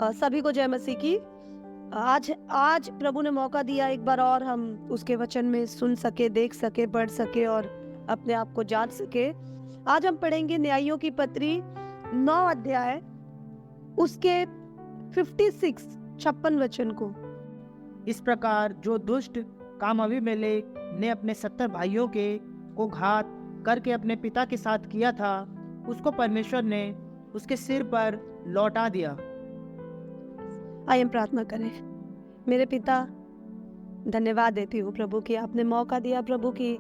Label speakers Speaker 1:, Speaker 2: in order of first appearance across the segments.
Speaker 1: सभी को जय मसीह की। आज आज प्रभु ने मौका दिया एक बार और हम उसके वचन में सुन सके, देख सके, पढ़ सके और अपने आप को जांच सके। आज हम पढ़ेंगे न्यायियों की पत्री 9 अध्याय उसके 56 वचन को।
Speaker 2: इस प्रकार जो दुष्ट काम अबीमेलेक ने अपने 70 भाइयों को घात करके अपने पिता के साथ किया था, उसको परमेश्वर ने उसके सिर पर लौटा दिया।
Speaker 1: आइए हम प्रार्थना करें। मेरे पिता, धन्यवाद देती हूँ प्रभु कि आपने मौका दिया प्रभु कि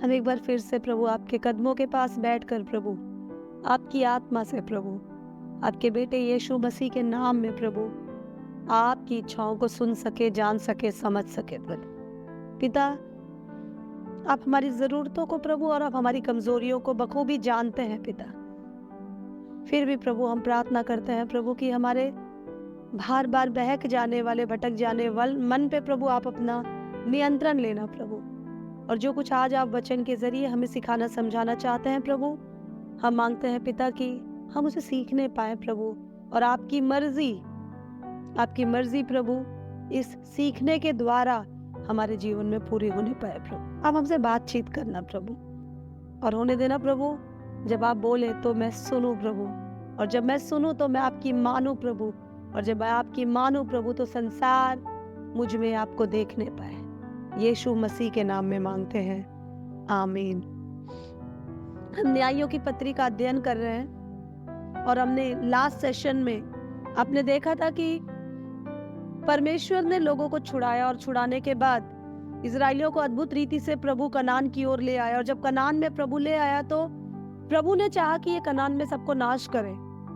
Speaker 1: हम एक बार फिर से प्रभु आपके कदमों के पास बैठकर प्रभु आपकी आत्मा से प्रभु आपके बेटे यीशु मसीह के नाम में प्रभु आपकी इच्छाओं को सुन सके, जान सके, समझ सके। प्रभु पिता, आप हमारी जरूरतों को प्रभु और आप हमारी कमजोरियों को बखूबी जानते हैं पिता। फिर भी प्रभु हम प्रार्थना करते हैं प्रभु कि हमारे बार बार बहक जाने वाले, भटक जाने वाले मन पे प्रभु आप अपना नियंत्रण लेना प्रभु। और जो कुछ आज आप वचन के जरिए हमें सिखाना समझाना चाहते हैं प्रभु, हम मांगते हैं पिता कि हम उसे सीखने पाए प्रभु, और आपकी मर्जी प्रभु इस सीखने के द्वारा हमारे जीवन में पूरी होने पाए प्रभु। आप हमसे बातचीत करना प्रभु और होने देना प्रभु। जब आप बोले तो मैं सुनूं प्रभु, और जब मैं सुनूं तो मैं आपकी मानूं प्रभु, और जब मैं आपकी मानूं प्रभु तो संसार मुझ में आपको देखने पाए। यीशु मसीह के नाम में मांगते हैं, आमीन। हम न्यायियों की पत्री का अध्ययन कर रहे हैं और हमने लास्ट सेशन में आपने देखा था कि परमेश्वर ने लोगों को छुड़ाया और छुड़ाने के बाद इजराइलियों को अद्भुत रीति से प्रभु कनान की ओर ले आया। और जब कनान में प्रभु ले आया तो प्रभु ने चाहा कि ये कनान में सबको नाश करे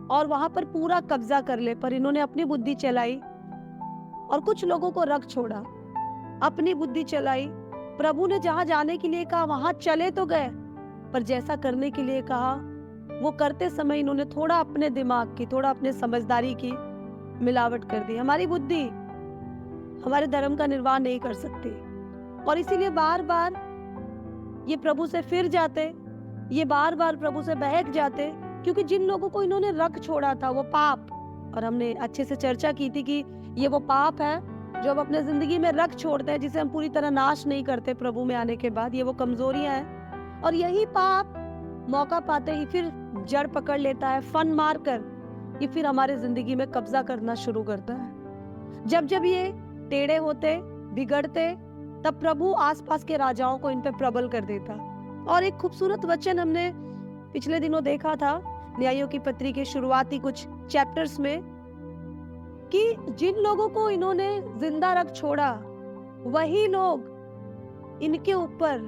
Speaker 1: और वहां पर पूरा कब्जा कर ले, पर इन्होंने अपनी बुद्धि चलाई और कुछ लोगों को रख छोड़ा। अपनी बुद्धि चलाई। प्रभु ने जहां जाने के लिए कहा वहां चले तो गए, पर जैसा करने के लिए कहा वो करते समय इन्होंने थोड़ा अपने दिमाग की, थोड़ा अपने समझदारी की मिलावट कर दी। हमारी बुद्धि हमारे धर्म का निर्वाह नहीं कर सकती और इसीलिए बार बार ये प्रभु से फिर जाते, ये बार बार प्रभु से बहक जाते, क्योंकि जिन लोगों को इन्होंने रख छोड़ा था वो पाप, और हमने अच्छे से चर्चा की थी कि ये वो पाप है जो हम अपने जिंदगी में रख छोड़ते हैं, जिसे हम पूरी तरह नाश नहीं करते प्रभु में आने के बाद। ये वो कमजोरियां हैं और यही पाप मौका पाते ही फिर जड़ पकड़ लेता है, फन मार कर ये फिर हमारे जिंदगी में कब्जा करना शुरू करता है। जब जब ये टेढ़े होते, बिगड़ते, तब प्रभु आसपास के राजाओं को इन पे प्रबल कर देता। और एक खूबसूरत वचन हमने पिछले दिनों देखा था न्यायियों की पत्री के शुरुआती कुछ चैप्टर्स में कि जिन लोगों को इन्होंने जिंदा रख छोड़ा वही लोग इनके ऊपर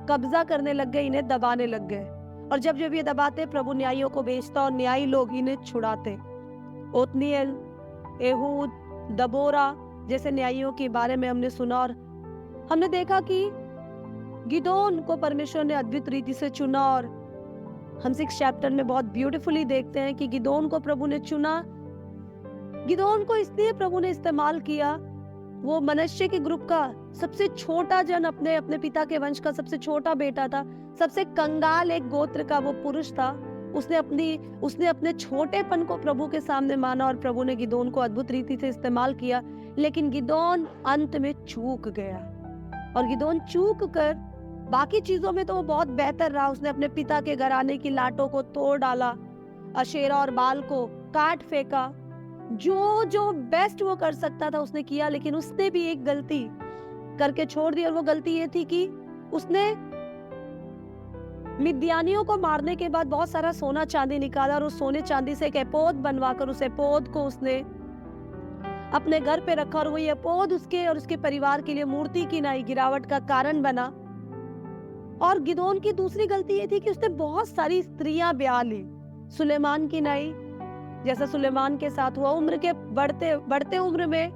Speaker 1: कब्जा करने लग गए, इन्हें दबाने लग गए। और जब जब ये दबाते प्रभु न्यायियों को भेजता और न्यायी लोग इन्हें छुड़ाते। ओत्निएल, एहूद, दबोरा जैसे न्यायियों के बारे में हमने सुना और हमने देखा कि गिदोन को परमेश्वर ने अद्भुत रीति से चुना। और हम 6 चैप्टर में बहुत ब्यूटीफुली देखते हैं कि गिदोन को प्रभु ने चुना। गिदोन को इसलिए प्रभु ने इस्तेमाल किया, वो मनश्शे के ग्रुप का सबसे छोटा जन, अपने पिता के वंश का सबसे छोटा बेटा था, सबसे कंगाल एक गोत्र का वो पुरुष था। उसने अपने छोटेपन को प्रभु के सामने माना और प्रभु ने गिदोन को अद्भुत रीति से इस्तेमाल किया। लेकिन गिदोन अंत में चूक गया और गिदोन चूक कर बाकी चीजों में तो वो बहुत बेहतर रहा। उसने अपने पिता के घराने की लाटों को तोड़ डाला, अशेरा और बाल को काट फेंका, जो बेस्ट वो कर सकता था उसने किया। लेकिन उसने भी एक गलती करके छोड़ दी और वो गलती ये थी कि उसने मिद्यानियों को मारने के बाद बहुत सारा सोना चांदी निकाला और उस सोने चांदी से एक एपोद बनवाकर उस एपोद को उसने अपने घर पे रखा और वो ये एपोद उसके और उसके परिवार के लिए मूर्ति की नई गिरावट का कारण बना। और गिदोन की दूसरी गलती ये थी कि उसने बहुत सारी स्त्रियां ब्याह ली, सुलेमान की नई, जैसा सुलेमान के साथ हुआ। उम्र के बढ़ते उम्र में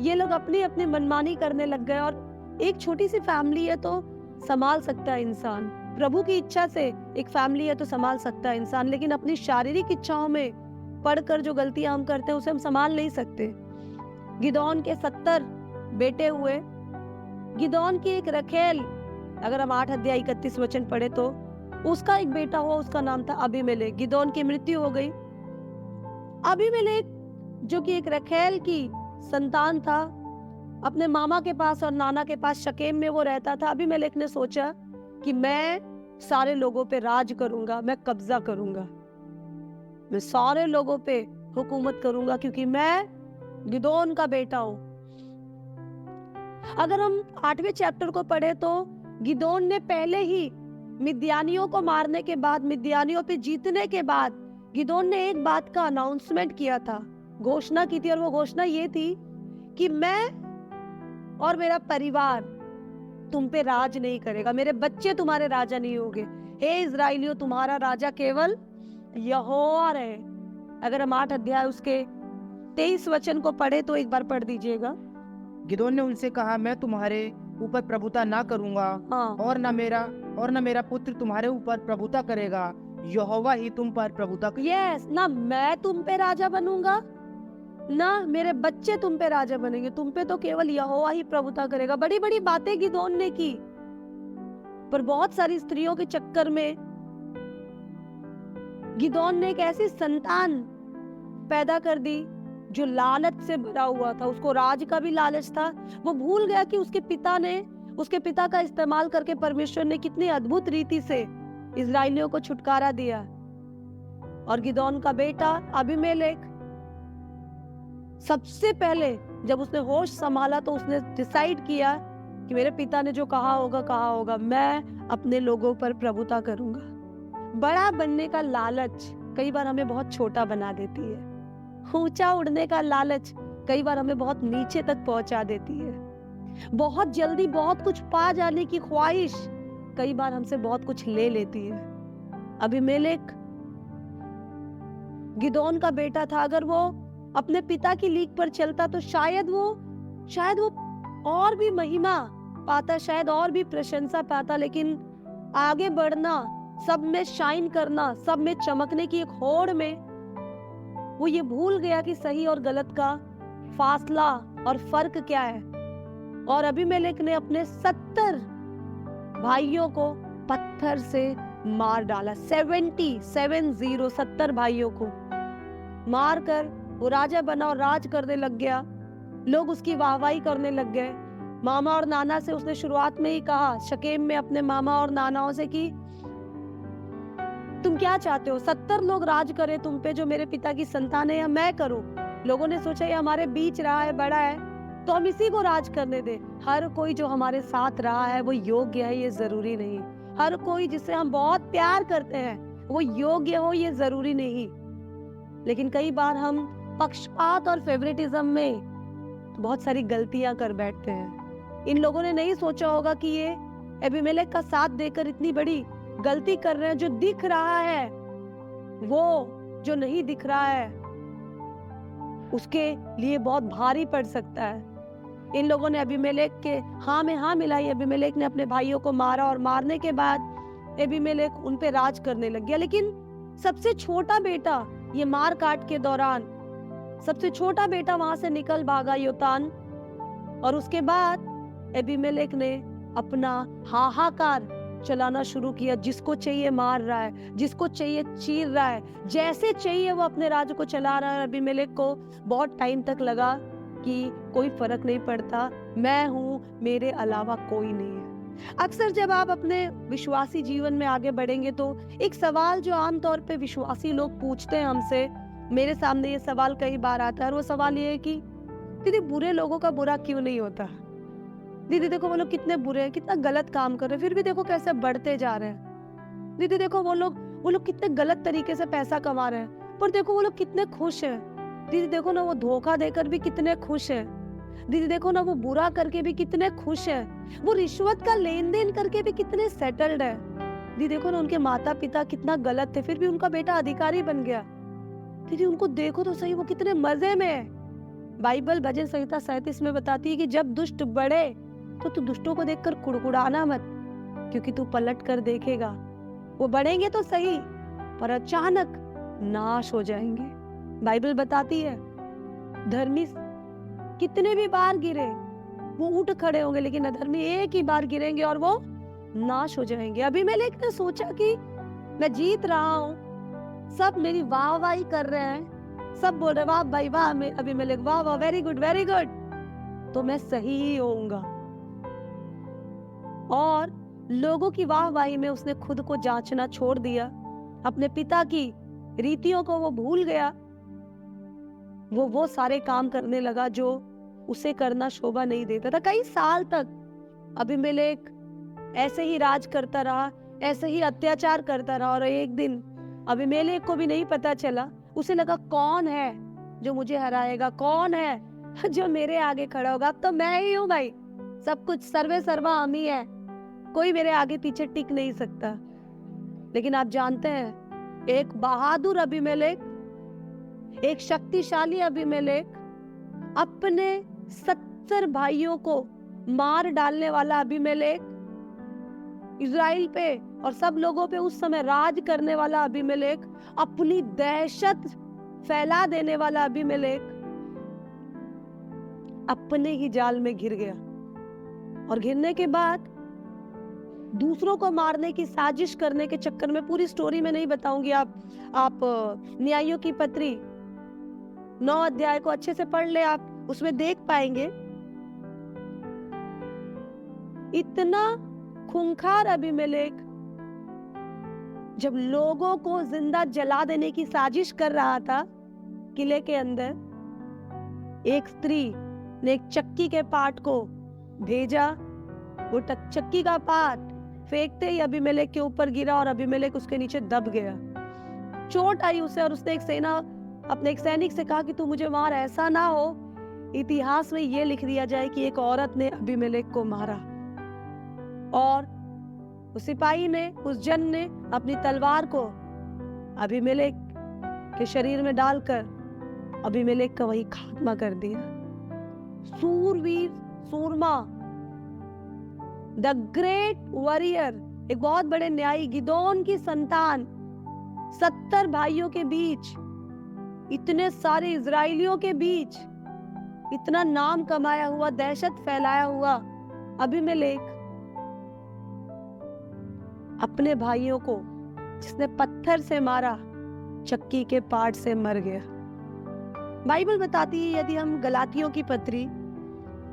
Speaker 1: ये लोग अपनी अपनी मनमानी करने लग गए। और एक छोटी सी फैमिली है तो संभाल सकता है इंसान, प्रभु की इच्छा से एक फैमिली है तो संभाल सकता है इंसान, लेकिन अपनी शारीरिक इच्छाओं में पढ़कर जो गलतियां हम करते हैं उसे हम संभाल नहीं सकते। गिदोन के 70 बेटे हुए। गिदोन की एक रखेल, अगर हम 8 अध्याय 31 वचन पढ़े तो उसका एक बेटा हुआ, उसका नाम था अबीमेलेक। गिदोन की मृत्यु हो गई। अबीमेलेक जो कि एक रखेल की संतान था, अपने मामा के पास और नाना के पास शकेम में वो रहता था। अबीमेलेक ने सोचा कि मैं सारे लोगों पे राज करूंगा, मैं कब्जा करूंगा, मैं सारे लोगों पे हुकूमत करूंगा, क्योंकि मैं गिदोन का बेटा हूं। अगर हम 8वें चैप्टर को पढ़े तो गिदोन ने पहले ही मिद्यानियों को मारने के बाद, मिद्यानियों पे जीतने के बाद, गिदोन ने एक बात का अनाउंसमेंट किया था, घोषणा की थी, और वो घोषणा ये थी कि मैं और मेरा परिवार तुम पे राज नहीं करेगा, मेरे बच्चे तुम्हारे राजा नहीं होंगे। हे इजराइलियों, तुम्हारा राजा केवल यहोवा रहे। अगर हम 8 अध्याय उसके 23 वचन को पढ़े तो एक बार पढ़ दीजिएगा।
Speaker 2: गिदोन ने उनसे कहा, मैं तुम्हारे ऊपर प्रभुता ना करूंगा,
Speaker 1: हाँ,
Speaker 2: और न मेरा पुत्र तुम्हारे ऊपर प्रभुता करेगा, यहोवा ही तुम पर प्रभुता
Speaker 1: यस, ना मैं तुम पे राजा बनूंगा, ना मेरे बच्चे तुम पे राजा बनेंगे, तुम पे तो केवल यहोवा ही प्रभुता करेगा। बड़ी बड़ी बातें गिदोन ने की, पर बहुत सारी स्त्रियों के चक्कर में गिदोन ने एक ऐसी संतान पैदा कर दी जो लालच से भरा हुआ था। उसको राज का भी लालच था। वो भूल गया कि उसके पिता का इस्तेमाल करके परमेश्वर ने कितनी अद्भुत रीति से इजराइलियों को छुटकारा दिया। और गिदोन का बेटा अबीमेलेक सबसे पहले जब उसने होश संभाला तो उसने डिसाइड किया कि मेरे पिता ने जो कहा होगा, मैं अपने लोगों पर प्रभुता करूंगा। बड़ा बनने का लालच कई बार हमें बहुत छोटा बना देती है। ऊंचा उड़ने का लालच कई बार हमें बहुत नीचे तक पहुंचा देती है। बहुत जल्दी बहुत कुछ पा जाने की ख्वाहिश कई बार हमसे बहुत कुछ ले लेती है। अबीमेलेक गिदोन का बेटा था। अगर वो अपने पिता की लीक पर चलता तो शायद वो और भी महिमा पाता, शायद और भी प्रशंसा पाता। लेकिन आगे बढ़ना, सब में शाइन करना, सब में चमकने की एक होड़ में वो ये भूल गया कि सही और गलत का फासला और फर्क क्या है। और अबीमेलेक ने अपने 70 भाइयों को पत्थर से मार डाला। 70 भाइयों को मार कर वो राजा बना और राज करने लग गया। लोग उसकी वाहवाही करने लग गए। मामा और नाना से उसने शुरुआत में ही कहा, शकेम में अपने मामा और नानाओं से, कि तुम क्या चाहते हो, 70 लोग राज करें तुम पे जो मेरे पिता की संतान है, या मैं करूं? लोगों ने सोचा ये हमारे बीच रहा है, बड़ा है, तो हम इसी को राज करने दे। हर कोई जो हमारे साथ रहा है वो योग्य है, ये जरूरी नहीं। हर कोई जिसे हम बहुत प्यार करते हैं वो योग्य हो, ये जरूरी नहीं। लेकिन कई बार हम पक्षपात और फेवरेटिज्म में बहुत सारी गलतियां कर बैठते हैं। इन लोगों ने नहीं सोचा होगा कि ये अबीमेलेक का साथ देकर इतनी बड़ी गलती कर रहे हैं। जो दिख रहा है वो जो नहीं दिख रहा है उसके लिए बहुत भारी पड़ सकता है। इन लोगों ने अबीमेलेक के हाँ में हाँ मिलाई। अबीमेलेक ने अपने भाइयों को मारा और मारने के बाद अबीमेलेक उन पे राज करने लग गया। लेकिन सबसे छोटा बेटा, ये मार काट के दौरान सबसे छोटा बेटा वहां से निकल भागा, योतान। और उसके बाद अबीमेलेक ने अपना हाहाकार चलाना शुरू किया। जिसको चाहिए मार रहा है, जिसको चाहिए चीर रहा है, जैसे चाहिए वो अपने राज्य को चला रहा है। अबीमेलेक को बहुत टाइम तक लगा कि कोई फर्क नहीं पड़ता, मैं हूं, मेरे अलावा कोई नहीं है। अक्सर जब आप अपने विश्वासी जीवन में आगे बढ़ेंगे तो एक सवाल जो आमतौर पे विश्वासी लोग पूछते हैं हमसे, मेरे सामने ये सवाल कई बार आता है, और वो सवाल ये है कि दीदी बुरे लोगों का बुरा क्यों नहीं होता? दीदी देखो वो लोग कितने बुरे हैं, कितना गलत काम कर रहे हैं, फिर भी देखो कैसे बढ़ते जा रहे हैं। दीदी देखो वो लोग कितने गलत तरीके से पैसा कमा रहे हैं, पर देखो वो लोग कितने खुश हैं। दीदी देखो ना वो धोखा देकर भी कितने खुश हैं। दीदी देखो ना वो बुरा करके भी कितने खुश हैं। वो रिश्वत का लेन देन करके भी कितने सेटल्ड है। दीदी देखो ना उनके माता पिता कितना गलत थे, फिर भी उनका बेटा अधिकारी बन गया। दीदी उनको देखो तो सही, वो कितने मजे में है। बाइबल भजन संहिता 37 में बताती है कि जब दुष्ट बढ़े तो तू दुष्टों को देखकर कुड़कुड़ाना मत, क्योंकि तू पलट कर देखेगा वो बढ़ेंगे तो सही पर अचानक नाश हो जाएंगे। बाइबल बताती है धर्मी कितने भी बार गिरे वो उठ खड़े होंगे, लेकिन अधर्मी एक ही बार गिरेंगे और वो नाश हो जाएंगे। अबीमेलेक ने सोचा कि मैं जीत रहा हूँ, सब मेरी वाहवाही कर रहे हैं, सब बोल रहे वाह भाई वाह, अबीमेलेक वाह वाह, वेरी गुड वेरी गुड, तो मैं सही ही होऊंगा। और लोगों की वाहवाही में उसने खुद को जांचना छोड़ दिया, अपने पिता की रीतियों को वो भूल गया। वो सारे काम करने लगा जो उसे करना शोभा नहीं देता था। कई साल तक अबीमेलेक ऐसे ही राज करता रहा, ऐसे ही अत्याचार करता रहा। और एक दिन अबीमेलेक को भी नहीं पता चला, उसे लगा कौन है जो मुझे हराएगा, कौन है जो मेरे आगे खड़ा होगा। अब तो मैं ही हूँ भाई, सब कुछ सर्वे सर्वा हम ही है, कोई मेरे आगे पीछे टिक नहीं सकता। लेकिन आप जानते हैं, एक बहादुर अबीमेलेक, एक शक्तिशाली अबीमेलेक, अपने 70 भाइयों को मार डालने वाला अबीमेलेक, इजराइल पे और सब लोगों पे उस समय राज करने वाला अबीमेलेक, अपनी दहशत फैला देने वाला अबीमेलेक अपने ही जाल में घिर गया। और घिरने के बाद दूसरों को मारने की साजिश करने के चक्कर में, पूरी स्टोरी में नहीं बताऊंगी, आप न्यायों की पत्री 9 अध्याय को अच्छे से पढ़ ले, आप उसमें देख पाएंगे। इतना खूंखार अबीमेलेक जब लोगों को जिंदा जला देने की साजिश कर रहा था किले के अंदर, एक स्त्री ने एक चक्की के पाट को भेजा। वो चक्की का पाट फेंकते ही अबीमेलेक के ऊपर गिरा और अबीमेलेक उसके नीचे दब गया। चोट आई उसे और उसने अपने एक सैनिक से कहा कि तू मुझे मार, ऐसा ना हो इतिहास में ये लिख दिया जाए कि एक औरत ने अबीमेलेक को मारा। और उस सिपाही ने, उस जन ने अपनी तलवार को अबीमेलेक के शरीर में डालकर अबीमेलेक का वही खात्मा कर दिया। सूरवीर, सूरमा, द ग्रेट वॉरियर, एक बहुत बड़े न्यायी, गिदोन की संतान, 70 भाइयों के बीच, इतने सारे इजराइलियों के बीच इतना नाम कमाया हुआ, दहशत फैलाया हुआ अबीमेलेक अपने भाइयों को जिसने पत्थर से मारा, चक्की के पाट से मर गया। बाइबल बताती है, यदि हम गलातियों की पत्री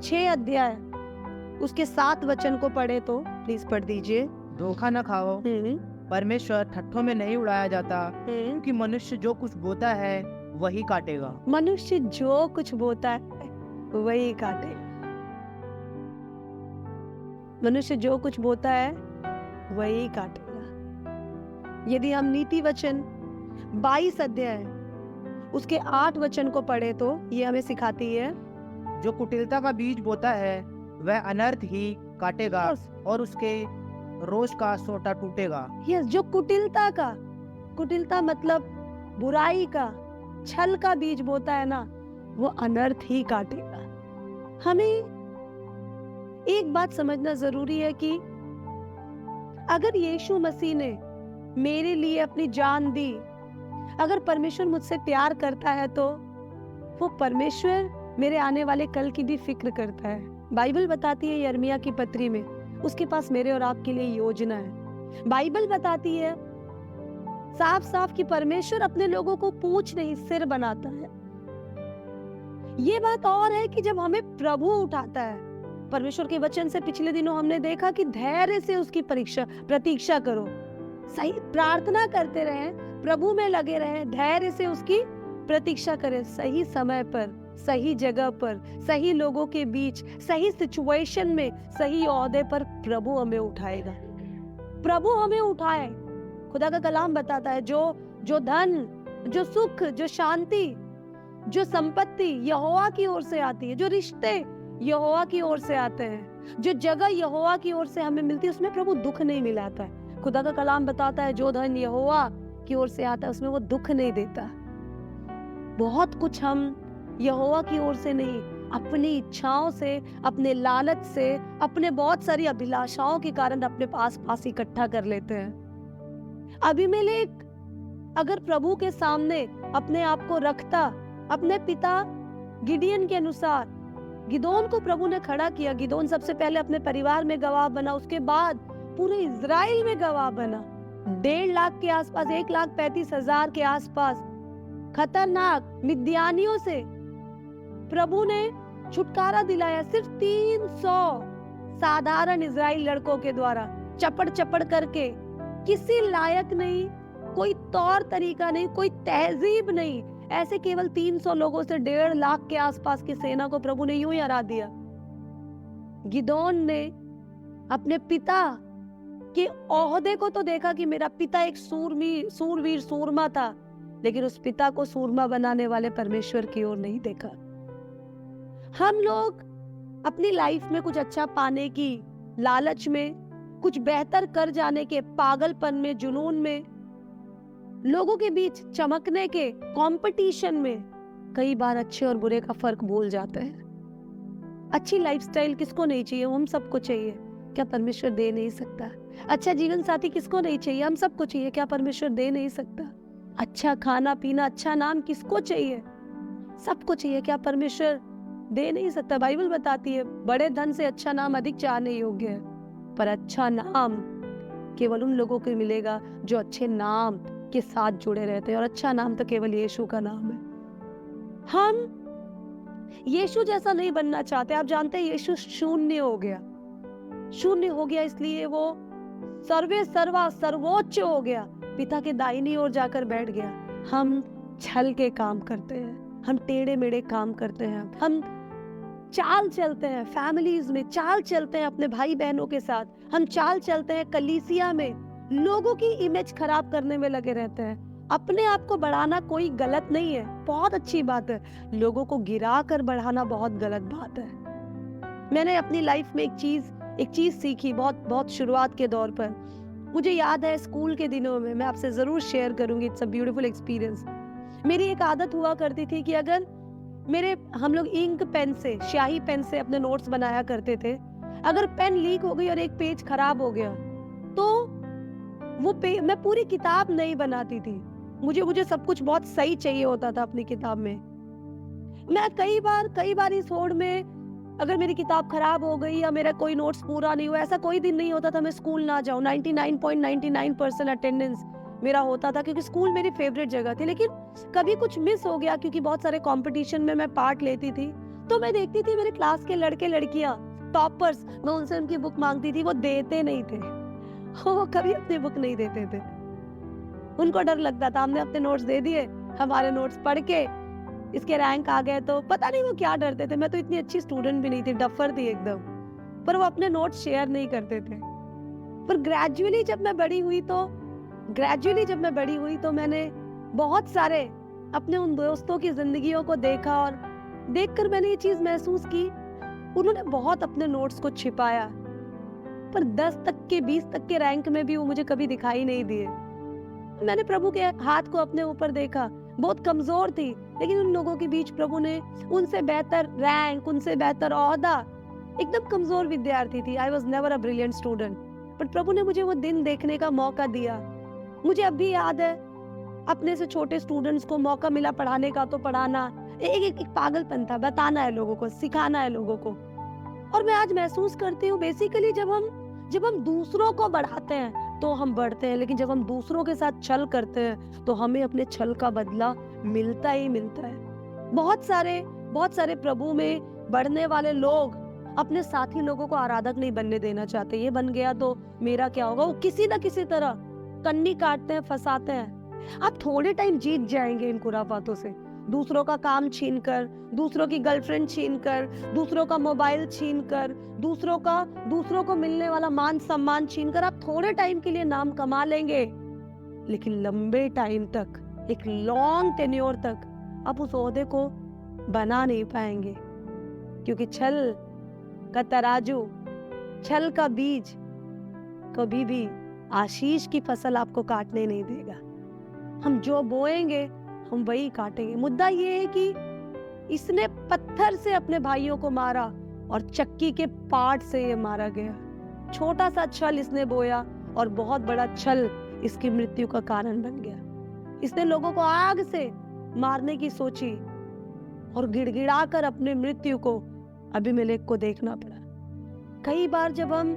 Speaker 1: 6 अध्याय उसके 7 वचन को पढ़े तो प्लीज पढ़ दीजिए।
Speaker 2: धोखा न खाओ, परमेश्वर ठट्ठों में नहीं उड़ाया जाता, क्योंकि मनुष्य जो कुछ बोता है वही काटेगा।
Speaker 1: मनुष्य जो कुछ बोता है वही काटेगा। मनुष्य जो कुछ बोता है वही काटेगा। यदि हम नीति वचन 22 अध्याय उसके 8 वचन को पढ़े तो ये हमें सिखाती है,
Speaker 2: जो कुटिलता का बीज बोता है वह अनर्थ ही काटेगा और उसके रोष का सोटा टूटेगा।
Speaker 1: यस, जो कुटिलता मतलब बुराई का, छल का बीज बोता है ना, वो अनर्थ ही काटेगा। हमें एक बात समझना जरूरी है कि अगर यीशु मसीह ने मेरे लिए अपनी जान दी, अगर परमेश्वर मुझसे प्यार करता है तो वो परमेश्वर मेरे आने वाले कल की भी फिक्र करता है। बाइबल बताती है यिर्मयाह की पत्री में, उसके पास मेरे और आपके लिए योजना है। बाइबल बताती है साफ साफ कि परमेश्वर अपने लोगों को पूंछ नहीं सिर बनाता है। ये बात और है कि जब हमें प्रभु उठाता है, परमेश्वर के वचन से पिछले दिनों हमने देखा कि धैर्य से उसकी प्रतीक्षा करो, सही प्रार्थना करते रहें, प्रभु में लगे रहें, धैर्य से उसकी प्रतीक्षा करें। सही समय पर, सही जगह पर, सही लोगों के बीच, सही सिचुएशन में, सही ओहदे पर प्रभु हमें उठाएगा। प्रभु हमें उठाए। खुदा का कलाम बताता है जो धन, जो सुख, जो शांति, जो संपत्ति यहोवा की ओर से आती है, जो रिश्ते यहोवा की ओर से आते हैं, जो जगह यहोवा की ओर से हमें मिलती है, उसमें प्रभु दुख नहीं मिलाता है। खुदा का कलाम बताता है जो धन यहोवा की ओर से आता है उसमें वो दुख नहीं देता। बहुत कुछ हम यहोवा की ओर से नहीं, अपनी इच्छाओं से, अपने लालच से, अपने बहुत सारी अभिलाषाओं के कारण अपने पास इकट्ठा कर लेते हैं। अबीमेलेक अगर प्रभु के सामने अपने आप को रखता, अपने पिता गिडियन के अनुसार, गिदोन को प्रभु ने खड़ा किया। गिदोन सबसे पहले अपने परिवार में गवाह बना, उसके बाद पूरे इजराइल में गवाह बना। 1.5 लाख के आसपास, 1,35,000 के आसपास खतरनाक मिद्यानियों से प्रभु ने छुटकारा दिलाया। सिर्फ 300 साधारण इजराइल लड़कों के द्वारा, चपड़ चपड़ करके, किसी लायक नहीं, कोई तौर तरीका नहीं, कोई तहजीब नहीं, ऐसे केवल 300 लोगों से 1.5 लाख के आसपास की सेना को प्रभु ने यूं ही हरा दिया। गिदोन ने अपने पिता के ओहदे को तो देखा कि मेरा पिता एक सूरवीर सूरमा था, लेकिन उस पिता को सूरमा बनाने वाले परमेश्वर की ओर नहीं देखा। हम लोग अपनी लाइफ में कुछ अच्छा पाने की लालच में, कुछ बेहतर कर जाने के पागलपन में, जुनून में, लोगों के बीच चमकने के कंपटीशन में कई बार अच्छे और बुरे का फर्क भूल जाते हैं। अच्छी लाइफस्टाइल किसको नहीं चाहिए? हम सबको चाहिए। क्या परमेश्वर दे नहीं सकता? अच्छा जीवन साथी किसको नहीं चाहिए? हम सबको चाहिए। क्या परमेश्वर दे नहीं सकता? अच्छा खाना पीना, अच्छा नाम किसको चाहिए? सबको चाहिए। क्या परमेश्वर दे नहीं सकता? बाइबल बताती है बड़े धन से अच्छा नाम अधिक चाहने योग्य है, पर अच्छा नाम केवल उन लोगों को मिलेगा जो अच्छे नाम के साथ जुड़े रहते हैं, और अच्छा नाम तो केवल यीशु का नाम है। हम यीशु जैसा नहीं बनना चाहते। आप जानते हैं यीशु शून्य हो गया। शून्य हो गया इसलिए वो सर्वे सर्वा सर्वोच्च हो गया, पिता के दाहिनी ओर जाकर बैठ गया। हम छल के काम करते हैं, हम टेढ़े मेढ़े काम करते हैं, हम चाल चलते हैं फैमिलीज में, चाल चलते हैं अपने भाई बहनों के साथ, हम चाल चलते हैं कलीसिया में, लोगों की इमेज खराब करने में लगे रहते हैं। अपने आप को बढ़ाना कोई गलत नहीं है, बहुत अच्छी बात है। लोगों को गिरा कर बढ़ाना बहुत गलत बात है। मैंने अपनी लाइफ में एक चीज सीखी बहुत शुरुआत के दौर पर। मुझे याद है स्कूल के दिनों में, मैं आपसे जरूर शेयर करूंगी, इट्स अ ब्यूटीफुल एक्सपीरियंस। मेरी एक आदत हुआ करती थी कि अगर हम लोग इंक पेन से, स्याही पेन से अपने नोट्स बनाया करते थे, अगर पेन लीक हो गई और एक पेज खराब हो गया तो मैं पूरी किताब नहीं बनाती थी। मुझे सब कुछ बहुत सही चाहिए होता था अपनी किताब में। मैं कई बार इस होड़ में, अगर मेरी किताब खराब हो गई या मेरा कोई नोट्स पूरा नहीं हुआ, ऐसा कोई दिन नहीं होता था मैं स्कूल ना जाऊं। 99.99% अटेंडेंस मेरा होता था, क्योंकि स्कूल मेरी फेवरेट जगह थी। लेकिन कभी कुछ मिस हो गया, क्योंकि बहुत सारे कंपटीशन में मैं पार्ट लेती थी, तो मैं देखती थी मेरे क्लास के लड़के लड़कियां टॉपर्स, मैं उनसे उनकी बुक मांगती थी, वो देते नहीं थे। वो कभी अपनी बुक नहीं देते थे। उनको डर लगता था, हमने अपने नोट्स दे दिए, हमारे नोट्स पढ़ के इसके रैंक आ गए तो पता नहीं वो क्या डरते थे। मैं तो इतनी अच्छी स्टूडेंट भी नहीं थी, डफर थी एकदम, पर वो अपने नोट्स शेयर नहीं करते थे। पर ग्रेजुअली जब मैं बड़ी हुई तो मैंने बहुत सारे अपने उन दोस्तों की जिंदगियों को देखा, और देखकर मैंने ये चीज महसूस की, उन्होंने बहुत अपने नोट्स को छिपाया, पर 10 तक के 20 तक के रैंक में भी वो मुझे कभी दिखाई नहीं दिए। मैंने प्रभु के हाथ को अपने ऊपर देखा, बहुत कमजोर थी, लेकिन उन लोगों के बीच प्रभु ने उनसे बेहतर रैंक, उनसे बेहतर ओहदा, एकदम कमजोर विद्यार्थी थी। I was never a brilliant student, पर प्रभु ने मुझे वो दिन देखने का मौका दिया। मुझे अब भी याद है, अपने से छोटे स्टूडेंट्स को मौका मिला पढ़ाने का तो पढ़ाना, एक पागलपन था, बताना है लोगों को, सिखाना है लोगों को। और मैं आज महसूस करती हूँ बेसिकली जब हम दूसरों को बढ़ाते हैं तो हम बढ़ते हैं, लेकिन जब हम दूसरों के साथ छल करते हैं तो हमें अपने छल का बदला मिलता ही मिलता है। बहुत सारे प्रभु में बढ़ने वाले लोग अपने साथी लोगों को आराधक नहीं बनने देना चाहते। ये बन गया तो मेरा क्या होगा, वो किसी ना किसी तरह कन्नी काटते हैं, फंसाते हैं। आप थोड़े टाइम जीत जाएंगे इन खुराफातों से, दूसरों का काम छीनकर, दूसरों की गर्लफ्रेंड छीनकर, दूसरों का मोबाइल छीनकर, दूसरों को मिलने वाला मान सम्मान छीनकर आप थोड़े टाइम के लिए नाम कमा लेंगे, लेकिन लंबे टाइम तक, एक लॉन्ग टेन्योर तक आप उस ओहदे को बना नहीं पाएंगे, क्योंकि छल का तराजू, छल का बीज कभी भी आशीष की फसल आपको काटने नहीं देगा। हम जो बोएंगे हम वही काटेंगे। मुद्दा ये है कि इसने पत्थर से अपने भाइयों को मारा और चक्की के पाट से ये मारा गया। छोटा सा छल इसने बोया और बहुत बड़ा छल इसकी मृत्यु का कारण बन गया। इसने लोगों को आग से मारने की सोची और गिड़गिड़ाकर अपने मृत्यु को अबीमेलेक को देखना पड़ा। कई बार जब हम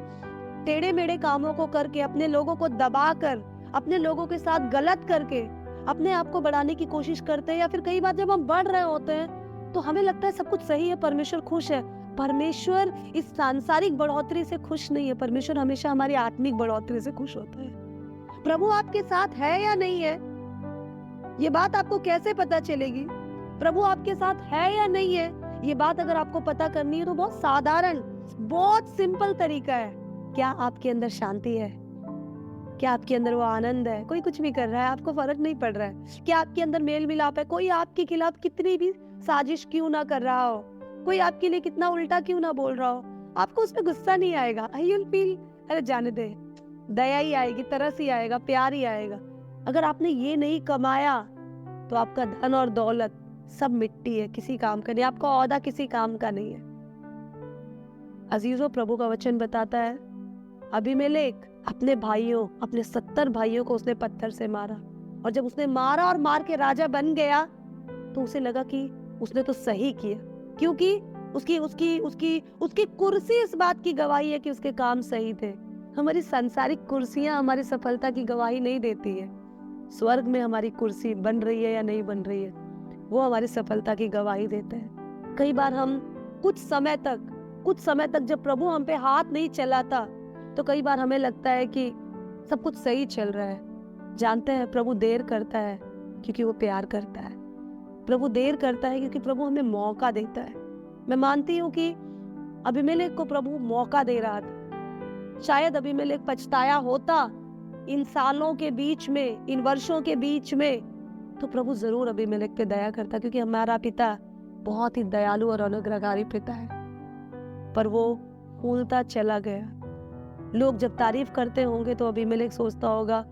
Speaker 1: टेढ़े मेढ़े कामों को करके, अपने लोगों को दबाकर, अपने लोगों के साथ गलत करके अपने आप को बढ़ाने की कोशिश करते हैं, या फिर कई बार जब हम बढ़ रहे होते हैं तो हमें लगता है सब कुछ सही है, परमेश्वर खुश है। परमेश्वर इस सांसारिक बढ़ोतरी से खुश नहीं है, परमेश्वर हमेशा हमारी आत्मिक बढ़ोतरी से खुश होता है। प्रभु आपके साथ है या नहीं है, ये बात आपको कैसे पता चलेगी? प्रभु आपके साथ है या नहीं है, ये बात अगर आपको पता करनी है तो बहुत साधारण, बहुत सिंपल तरीका है। क्या आपके अंदर शांति है? क्या आपके अंदर वो आनंद है? कोई कुछ भी कर रहा है, आपको फर्क नहीं पड़ रहा है। क्या आपके अंदर मेल मिलाप है? कोई आपके खिलाफ कितनी भी साजिश क्यों ना कर रहा हो, कोई आपके लिए कितना उल्टा क्यों ना बोल रहा हो, आपको उसमें गुस्सा नहीं आएगा। You'll feel, अरे जाने दे, दया ही आएगी, तरस ही आएगा, प्यार ही आएगा। अगर आपने ये नहीं कमाया तो आपका धन और दौलत सब मिट्टी है, किसी काम का नहीं। आपका ओहदा किसी काम का नहीं है। अजीजों, प्रभु का वचन बताता है अबीमेलेक अपने भाइयों, अपने 70 भाइयों को उसने पत्थर से मारा, और जब उसने मारा और मार के राजा बन गया तो उसे लगा कि उसने तो सही किया, क्योंकि उसकी उसकी उसकी उसकी कुर्सी इस बात की गवाही है कि उसके काम सही थे। हमारी सांसारिक कुर्सियां हमारी सफलता की गवाही नहीं देती है। स्वर्ग में हमारी कुर्सी बन रही है या नहीं बन रही है, वो हमारी सफलता की गवाही देते हैं। कई बार हम कुछ समय तक जब प्रभु हम पे हाथ नहीं चलाता तो कई बार हमें लगता है कि सब कुछ सही चल रहा है। जानते हैं, प्रभु देर करता है क्योंकि वो प्यार करता है। प्रभु देर करता है क्योंकि प्रभु हमें मौका देता है। मैं मानती हूँ कि अबीमेलेक को प्रभु मौका दे रहा था। शायद अबीमेलेक पछताया होता इन सालों के बीच में, इन वर्षों के बीच में, तो प्रभु जरूर अबीमेलेक पे दया करता, क्योंकि हमारा पिता बहुत ही दयालु और अनुग्रहकारी पिता है। पर वो भूलता चला गया। लोग जब तारीफ करते होंगे तो अबीमेलेक सोचता होगा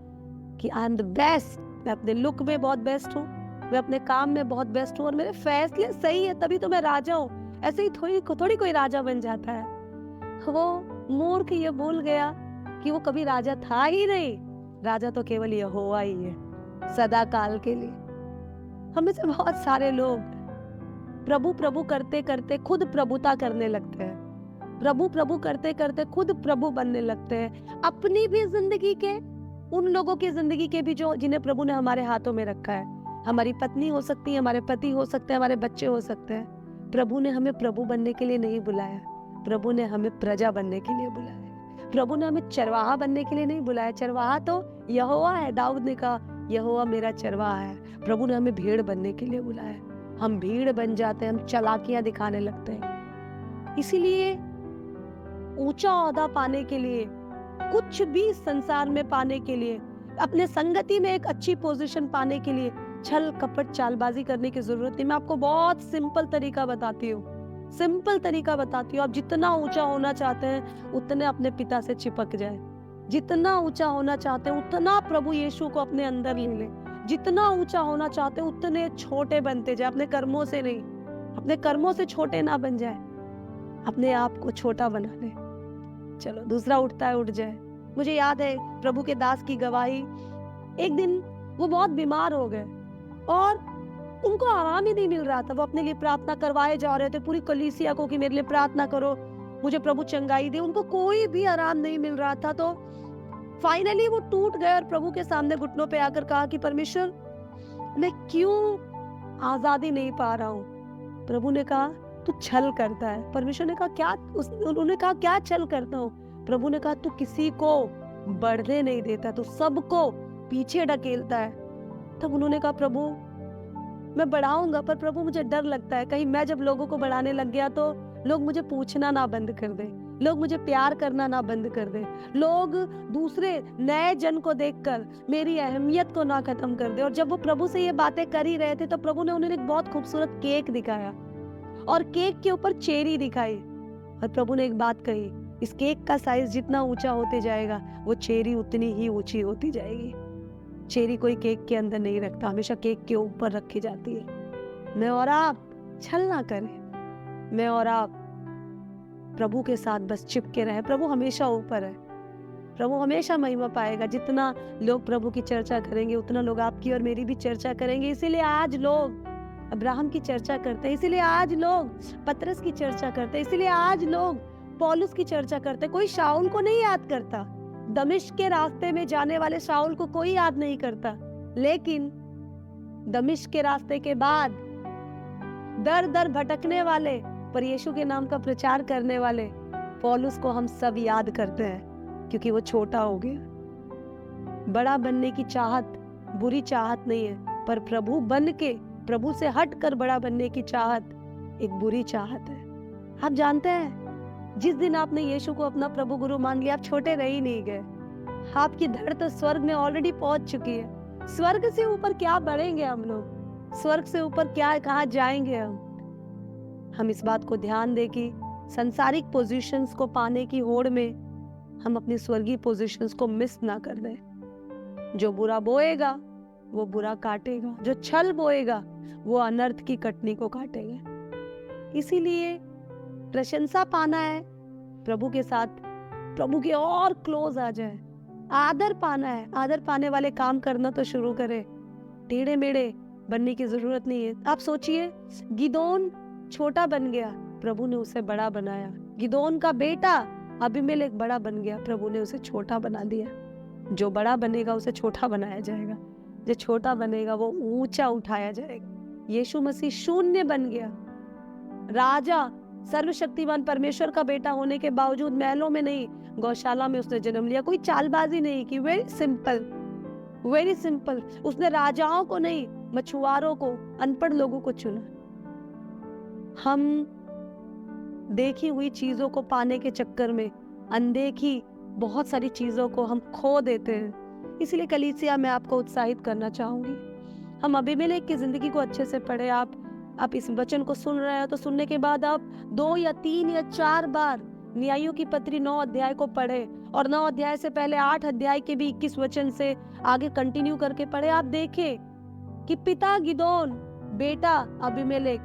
Speaker 1: कि आई एम द बेस्ट, मैं अपने लुक में बहुत बेस्ट हूँ, मैं अपने काम में बहुत बेस्ट हूँ, और मेरे फैसले सही है, तभी तो मैं राजा हूँ। ऐसे ही थोड़ी कोई राजा बन जाता है। वो मूर्ख ये भूल गया कि वो कभी राजा था ही नहीं। राजा तो केवल यहोवा ही है, सदा काल के लिए। हम में से बहुत सारे लोग प्रभु प्रभु करते करते खुद प्रभुता करने लगते हैं। प्रभु प्रभु करते करते खुद प्रभु बनने लगते हैं। अपनी भी जिंदगी के, उन लोगों की जिंदगी के भी जो जिन्हें प्रभु ने हमारे हाथों में रखा है। हमारी पत्नी हो सकती है, हमारे पति हो सकते हैं, हमारे बच्चे हो सकते हैं। प्रभु ने हमें प्रभु बनने के लिए नहीं बुलाया, प्रभु ने हमें प्रजा बनने के लिए बुलाया। प्रभु ने हमें चरवाहा बनने के लिए नहीं बुलाया। चरवाहा तो यहोवा है। दाऊद ने कहा यहोवा मेरा चरवाहा है। प्रभु ने हमें भेड़ बनने के लिए बुलाया। हम भीड़ बन जाते हैं, हम चालाकियां दिखाने लगते हैं। इसीलिए ऊंचा ओहदा पाने के लिए, कुछ भी संसार में पाने के लिए, अपने संगति में एक अच्छी पोजीशन पाने के लिए छल कपट चालबाजी करने की जरूरत नहीं। मैं आपको बहुत सिंपल तरीका बताती हूँ। आप जितना ऊंचा होना चाहते हैं उतने अपने पिता से चिपक जाए। जितना ऊंचा होना चाहते हैं उतना प्रभु यीशु को अपने अंदर ले ले। जितना ऊंचा होना चाहते हैं उतने छोटे बनते जाए, अपने कर्मों से नहीं। अपने कर्मों से छोटे ना बन जाए, अपने आप को छोटा बना ले। चलो, दूसरा उठता है उठ जाए। मुझे याद है प्रभु के दास की गवाही। एक दिन वो बहुत बीमार हो गए और उनको आराम ही नहीं मिल रहा था। वो अपने लिए प्रार्थना करवाए जा रहे थे पूरी कलीसिया को कि मेरे लिए प्रार्थना करो, मुझे प्रभु चंगाई दे। उनको कोई भी आराम नहीं मिल रहा था। तो फाइनली वो टूट गए और प्रभु के सामने घुटनों पे आकर कहा कि परमेश्वर, मैं क्यों आजादी नहीं पा रहा हूँ? प्रभु ने कहा तू छल करता है। परमेश्वर ने कहा क्या? उन्होंने कहा क्या छल करता हूँ? प्रभु ने कहा तू किसी को बढ़ने नहीं देता, तू सबको पीछे ढकेलता है। तब उन्होंने कहा प्रभु मैं बढ़ाऊंगा, पर प्रभु मुझे डर लगता है कहीं मैं जब लोगों को बढ़ाने लग गया तो लोग मुझे पूछना ना बंद कर दे, लोग मुझे प्यार करना ना बंद कर दे, लोग दूसरे नए जन को देखकर मेरी अहमियत को ना खत्म कर दे। और जब वो प्रभु से ये बातें कर ही रहे थे तो प्रभु ने उन्हें एक बहुत खूबसूरत केक दिखाया और केक के ऊपर चेरी दिखाई। और प्रभु ने एक बात कही, इस केक का साइज जितना ऊंचा होते जाएगा वो चेरी उतनी ही ऊंची होती जाएगी। चेरी कोई केक के अंदर नहीं रखता, हमेशा केक के ऊपर रखी जाती है। मैं और आप छल ना करें, मैं और आप प्रभु के साथ बस चिपके रहे। प्रभु हमेशा ऊपर है, प्रभु हमेशा महिमा पाएगा। जितना लोग प्रभु की चर्चा करेंगे उतना लोग आपकी और मेरी भी चर्चा करेंगे। इसीलिए आज लोग अब्राहम की चर्चा करते हैं, इसीलिए आज लोग पतरस की चर्चा करते हैं, इसीलिए आज लोग पौलुस की चर्चा करते हैं। कोई शाऊल को नहीं याद करता, दमिश्क के रास्ते में जाने वाले शाऊल को कोई याद नहीं करता, लेकिन दमिश्क के रास्ते के बाद दर दर भटकने वाले पर यीशु के नाम का प्रचार करने वाले पौलुस को हम सब याद करते हैं, क्योंकि वो छोटा हो गया। बड़ा बनने की चाहत बुरी चाहत नहीं है, पर प्रभु बन के प्रभु से हट कर बड़ा बनने की चाहत एक बुरी चाहत है। आप जानते हैं, जिस दिन आपने यीशु को अपना प्रभु गुरु मान लिया, आप छोटे रह ही नहीं गए। आपकी धड़ तो स्वर्ग में ऑलरेडी पहुंच चुकी है। स्वर्ग से ऊपर क्या बढ़ेंगे हम लोग? स्वर्ग से ऊपर क्या कहाँ जाएंगे हम इस बात को ध्यान दे कि संसारिक पोजीशंस को पाने की होड़ में हम अपनी स्वर्गीय पोजीशंस को मिस ना कर दें। जो बुरा बोएगा वो बुरा काटेगा, जो छल बोएगा वो अनर्थ की कटनी को काटेगा। इसीलिए प्रशंसा पाना है प्रभु के साथ, प्रभु के और क्लोज आ जाए। आदर पाना है, आदर पाने वाले काम करना तो शुरू करे। टेढ़े मेढ़े बनने की जरूरत नहीं है। आप सोचिए, गिदोन छोटा बन गया, प्रभु ने उसे बड़ा बनाया। गिदोन का बेटा अबीमेलेक बड़ा बन गया, प्रभु ने उसे छोटा बना दिया। जो बड़ा बनेगा उसे छोटा बनाया जाएगा, जो छोटा बनेगा वो ऊंचा उठाया जाएगा। यीशु मसीह शून्य बन गया, राजा सर्वशक्तिमान परमेश्वर का बेटा होने के बावजूद महलों में नहीं, गौशाला में उसने जन्म लिया। कोई चालबाजी नहीं की, वेरी सिंपल। उसने राजाओं को नहीं, मछुआरों को, अनपढ़ लोगों को चुना। हम देखी हुई चीजों को पाने के चक्कर में अनदेखी बहुत सारी चीजों को हम खो देते हैं। इसलिए कलीसिया मैं आपको उत्साहित करना चाहूंगी, हम अबीमेलेक की जिंदगी को अच्छे से पढ़े। आप इस वचन को सुन रहे हो तो सुनने के बाद आप 2 या 3 या 4 बार न्यायों की पत्री 9 अध्याय को पढ़े, और 9 अध्याय से पहले 8 अध्याय के भी 21 वचन से आगे कंटिन्यू करके पढ़े। आप देखें कि पिता गिदोन, बेटा अबीमेलेक,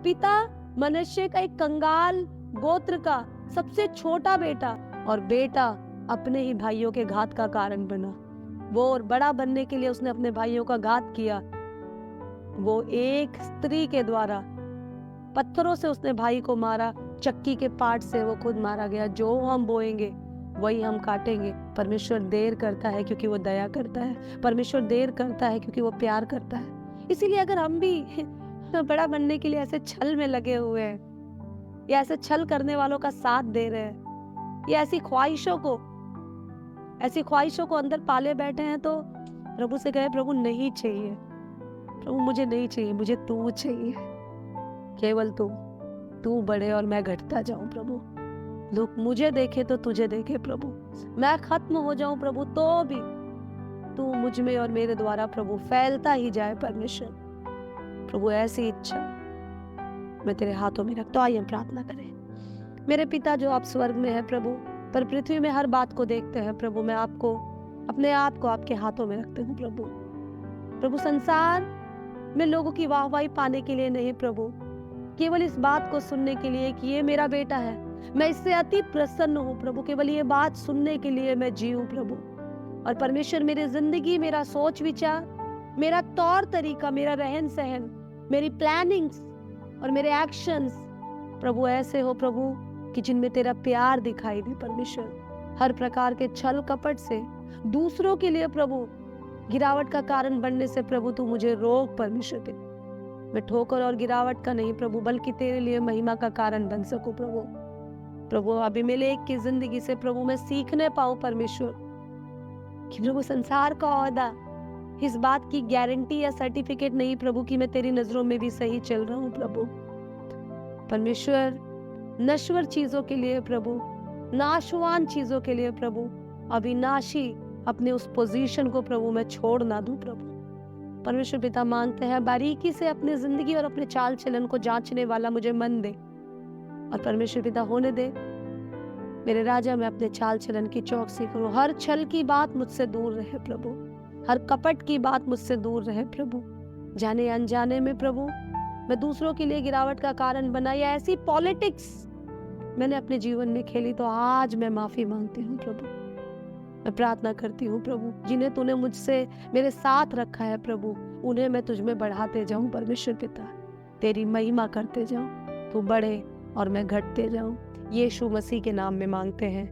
Speaker 1: पिता मनश्शे का एक कंगाल गोत्र का सबसे छोटा बेटा, और बेटा अपने ही भाइयों के घात का कारण बना। वो और बड़ा बनने के लिए उसने अपने भाइयों का घात किया। वो एक स्त्री के द्वारा पत्थरों से उसने भाई को मारा, चक्की के पाट से वो खुद मारा गया। जो हम बोएंगे वही हम काटेंगे। परमेश्वर देर करता है क्योंकि वो दया करता है, परमेश्वर देर करता है क्योंकि वो प्यार करता है। इसीलिए अगर हम भी बड़ा बनने के लिए ऐसे छल में लगे हुए हैं, या ऐसे छल करने वालों का साथ दे रहे हैं, या ऐसी ख्वाहिशों को अंदर पाले बैठे हैं, तो प्रभु से कहे, प्रभु नहीं चाहिए, प्रभु मुझे नहीं चाहिए, मुझे तू चाहिए, केवल तू बढ़े और मैं घटता जाऊं। प्रभु लोग मुझे देखे तो तुझे देखे प्रभु, मैं खत्म हो जाऊं प्रभु तो भी तू मुझ में और मेरे द्वारा प्रभु फैलता ही जाए। परमेश्वर प्रभु ऐसी इच्छा मैं तेरे हाथों में रखता हूं। आइए हम प्रार्थना करें। मेरे पिता जो आप स्वर्ग में है प्रभु, पर पृथ्वी में हर बात को देखते हैं प्रभु, मैं आपको अपने आप को आपके हाथों में रखते हूँ प्रभु। संसार में लोगों की वाहवाही पाने के लिए नहीं प्रभु, केवल इस बात को सुनने के लिए कि ये मेरा बेटा है, मैं इससे अति प्रसन्न हूँ प्रभु। केवल ये बात सुनने के लिए मैं जीऊं प्रभु। और परमेश्वर मेरी जिंदगी, मेरा सोच विचार, मेरा तौर तरीका, मेरा रहन सहन, मेरी प्लानिंग्स और मेरे एक्शंस प्रभु ऐसे हो प्रभु कि जिनमें तेरा प्यार दिखाई दे। परमेश्वर हर प्रकार के छल कपट से, दूसरों के लिए प्रभु गिरावट का कारण बनने से प्रभु तू मुझे रोक। परमेश्वर दे मैं ठोकर और गिरावट का नहीं प्रभु, बल्कि तेरे लिए महिमा का कारण बन सकूं प्रभु। अबीमेलेक की जिंदगी से प्रभु मैं सीखने पाऊं परमेश्वर कि प्रभु संसार का ओहदा इस बात की गारंटी या सर्टिफिकेट नहीं प्रभु कि मैं तेरी नजरों में भी सही चल रहा हूं प्रभु। परमेश्वर नश्वर चीजों के लिए प्रभु, नाशवान चीजों के लिए प्रभु, अविनाशी अपने उस पोजीशन को प्रभु मैं छोड़ ना दूं प्रभु। परमेश्वर पिता मांगते हैं बारीकी से अपनी जिंदगी और अपने चाल चलन को जांचने वाला मुझे मन दे, और परमेश्वर पिता होने दे मेरे राजा, मैं अपने चाल चलन की चौकसी करूं। हर छल की बात मुझसे दूर रहे प्रभु, हर कपट की बात मुझसे दूर रहे प्रभु। जाने अनजाने में प्रभु मैं दूसरों के लिए गिरावट का कारण बना, या ऐसी पॉलिटिक्स मैंने अपने जीवन में खेली, तो आज मैं माफी मांगती हूँ प्रभु। मैं प्रार्थना करती हूँ प्रभु, जिन्हें तूने मुझसे मेरे साथ रखा है प्रभु, उन्हें मैं तुझ में बढ़ाते जाऊं परमेश्वर पिता, तेरी महिमा करते जाऊं, तू बढ़े और मैं घटते जाऊं। यीशु मसीह के नाम में मांगते हैं,